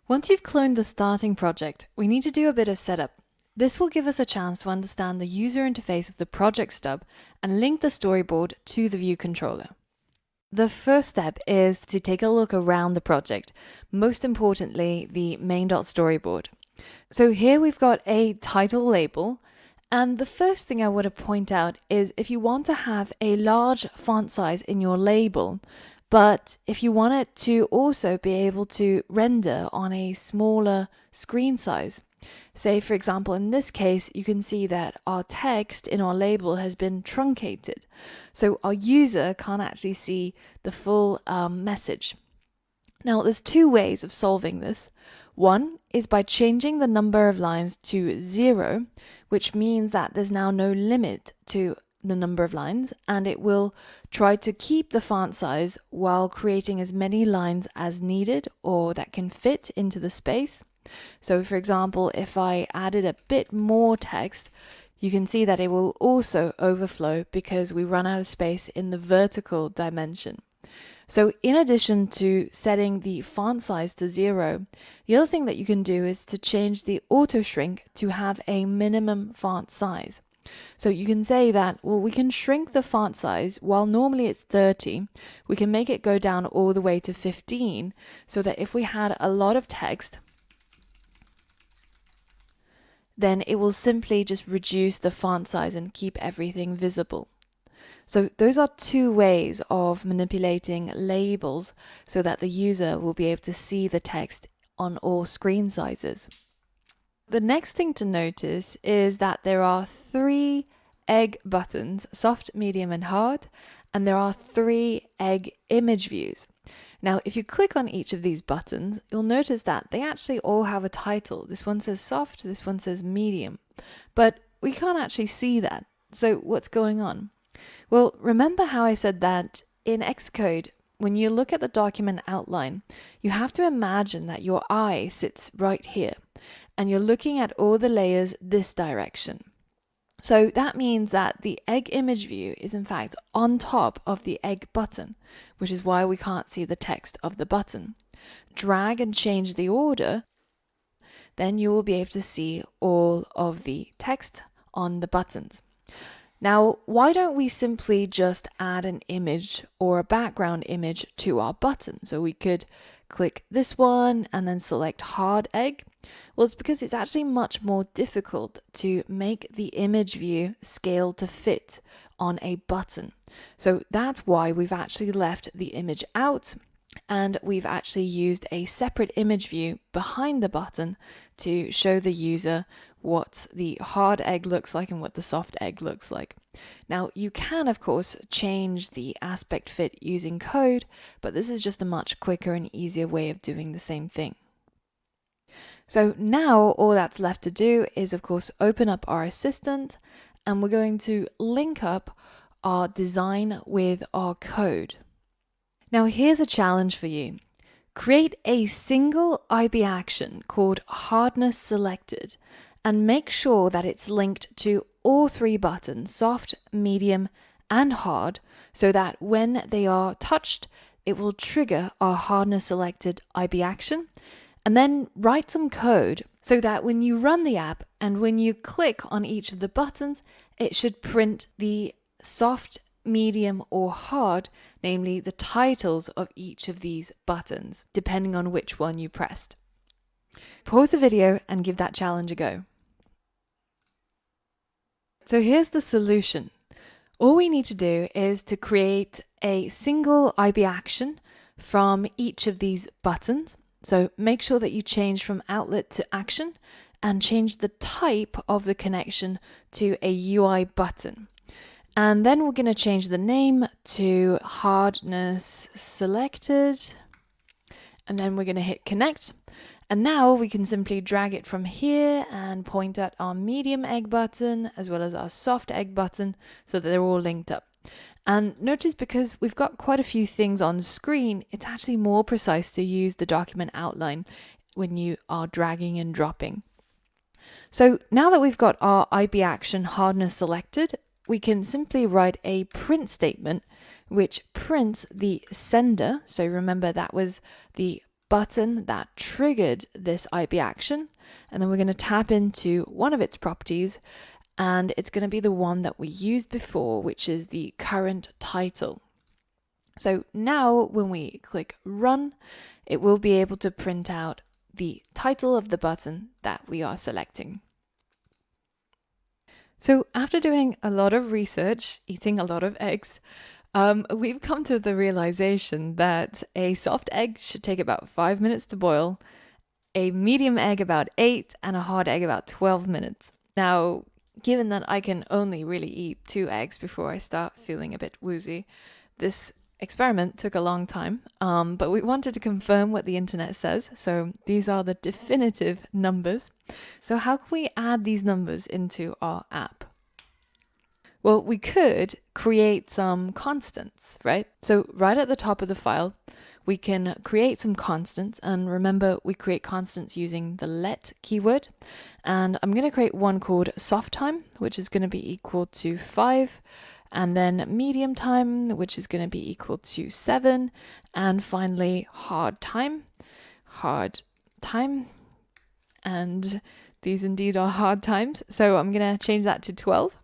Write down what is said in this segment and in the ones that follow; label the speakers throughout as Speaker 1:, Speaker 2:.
Speaker 1: Once you've cloned the starting project, we need to do a bit of setup. This will give us a chance to understand the user interface of the project stub and link the storyboard to the view controller. The first step is to take a look around the project, most importantly the main.storyboard. So here we've got a title label, and the first thing I want to point out is if you want to have a large font size in your label, but if you want it to also be able to render on a smaller screen size, say for example in this case you can see that our text in our label has been truncated, so our user can't actually see the full message. Now there's two ways of solving this. One is by changing the number of lines to 0, which means that there's now no limit to the number of lines, and it will try to keep the font size while creating as many lines as needed or that can fit into the space. So for example, if I added a bit more text, you can see that it will also overflow because we run out of space in the vertical dimension. So in addition to setting the font size to 0, the other thing that you can do is to change the auto shrink to have a minimum font size. So you can say that, well, we can shrink the font size while normally it's 30, we can make it go down all the way to 15, so that if we had a lot of text, then it will simply just reduce the font size and keep everything visible. So those are two ways of manipulating labels so that the user will be able to see the text on all screen sizes. The next thing to notice is that there are 3 egg buttons, soft, medium, and hard, and there are 3 egg image views. Now, if you click on each of these buttons, you'll notice that they actually all have a title. This one says soft, this one says medium, but we can't actually see that. So what's going on? Well, remember how I said that in Xcode, when you look at the document outline, you have to imagine that your eye sits right here, and you're looking at all the layers this direction. So that means that the egg image view is in fact on top of the egg button, which is why we can't see the text of the button. Drag and change the order, then you will be able to see all of the text on the buttons. Now, why don't we simply just add an image or a background image to our button? So we could click this one and then select hard egg. Well, it's because it's actually much more difficult to make the image view scale to fit on a button. So that's why we've actually left the image out, and we've actually used a separate image view behind the button to show the user what the hard egg looks like and what the soft egg looks like. Now, you can, of course, change the aspect fit using code, but this is just a much quicker and easier way of doing the same thing. So now all that's left to do is, of course, open up our assistant, and we're going to link up our design with our code. Now here's a challenge for you. Create a single IB action called hardness selected and make sure that it's linked to all 3 buttons, soft, medium, and hard, so that when they are touched, it will trigger our hardness selected IB action. And then write some code so that when you run the app and when you click on each of the buttons, it should print the soft, medium, or hard, namely the titles of each of these buttons, depending on which one you pressed. Pause the video and give that challenge a go. So here's the solution. All we need to do is to create a single IB action from each of these buttons. So make sure that you change from outlet to action and change the type of the connection to a UI button. And then we're going to change the name to hardness selected. And then we're going to hit connect. And now we can simply drag it from here and point at our medium egg button as well as our soft egg button so that they're all linked up. And notice, because we've got quite a few things on screen, it's actually more precise to use the document outline when you are dragging and dropping. So now that we've got our IB action hardness selected, we can simply write a print statement which prints the sender. So remember, that was the button that triggered this IB action, and then we're going to tap into one of its properties, and it's going to be the one that we used before, which is the current title. So now when we click run, it will be able to print out the title of the button that we are selecting. So after doing a lot of research, eating a lot of eggs, we've come to the realization that a soft egg should take about 5 minutes to boil, a medium egg about 8, and a hard egg about 12 minutes. Now, given that I can only really eat 2 eggs before I start feeling a bit woozy, this experiment took a long time, but we wanted to confirm what the internet says, so these are the definitive numbers. So how can we add these numbers into our app? Well, we could create some constants, right? So right at the top of the file, we can create some constants, and remember we create constants using the let keyword, and I'm going to create one called soft time, which is going to be equal to 5, and then medium time, which is going to be equal to 7, and finally hard time, and these indeed are hard times, so I'm going to change that to 12.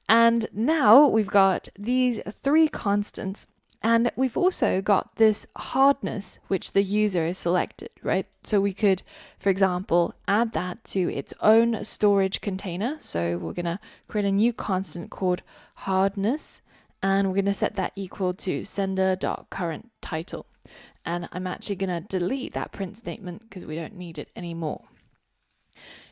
Speaker 1: And now we've got these 3 constants, and we've also got this hardness which the user has selected, right? So we could, for example, add that to its own storage container. So we're going to create a new constant called hardness, and we're going to set that equal to sender.currentTitle. And I'm actually going to delete that print statement because we don't need it anymore.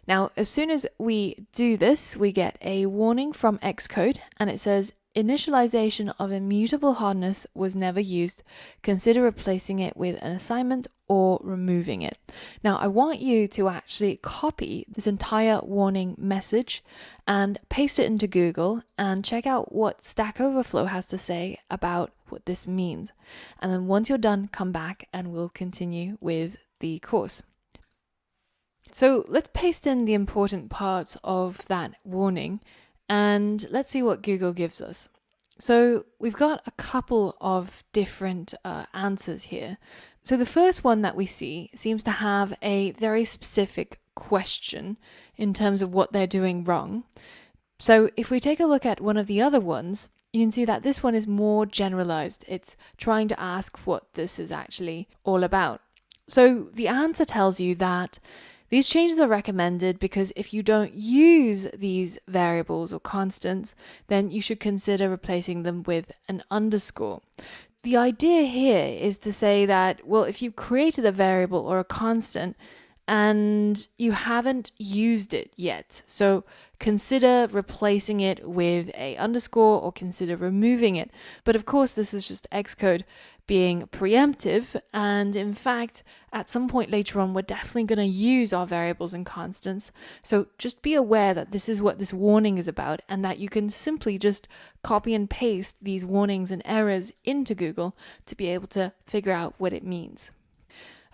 Speaker 1: Now, as soon as we do this, we get a warning from Xcode, and it says, initialization of immutable hardness was never used. Consider replacing it with an assignment or removing it. Now, I want you to actually copy this entire warning message and paste it into Google and check out what Stack Overflow has to say about what this means. And then once you're done, come back and we'll continue with the course. So let's paste in the important parts of that warning and let's see what Google gives us. So we've got a couple of different answers here. So the first one that we see seems to have a very specific question in terms of what they're doing wrong. So if we take a look at one of the other ones, you can see that this one is more generalized. It's trying to ask what this is actually all about. So the answer tells you that these changes are recommended because if you don't use these variables or constants, then you should consider replacing them with an underscore. The idea here is to say that, well, if you created a variable or a constant and you haven't used it yet, so consider replacing it with a underscore or consider removing it. But of course, this is just Xcode being preemptive, and in fact, at some point later on, we're definitely going to use our variables and constants. So just be aware that this is what this warning is about, and that you can simply just copy and paste these warnings and errors into Google to be able to figure out what it means.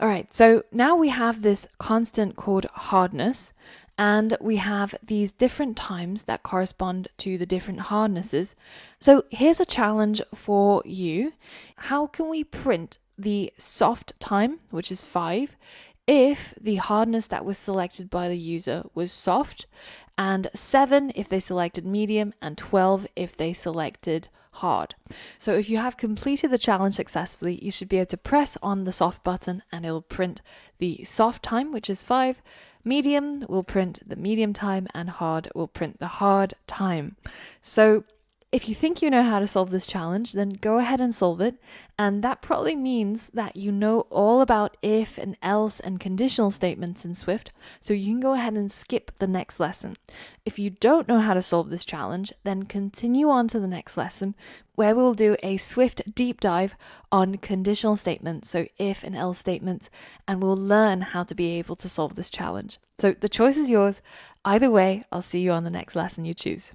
Speaker 1: All right, so now we have this constant called hardness, and we have these different times that correspond to the different hardnesses. So here's a challenge for you. How can we print the soft time, which is 5, if the hardness that was selected by the user was soft, and 7 if they selected medium, and 12 if they selected hard. So if you have completed the challenge successfully, you should be able to press on the soft button and it will print the soft time, which is 5. Medium will print the medium time, and hard will print the hard time. So if you think you know how to solve this challenge, then go ahead and solve it. And that probably means that you know all about if and else and conditional statements in Swift, so you can go ahead and skip the next lesson. If you don't know how to solve this challenge, then continue on to the next lesson, where we'll do a Swift deep dive on conditional statements, so if and else statements, and we'll learn how to be able to solve this challenge. So the choice is yours. Either way, I'll see you on the next lesson you choose.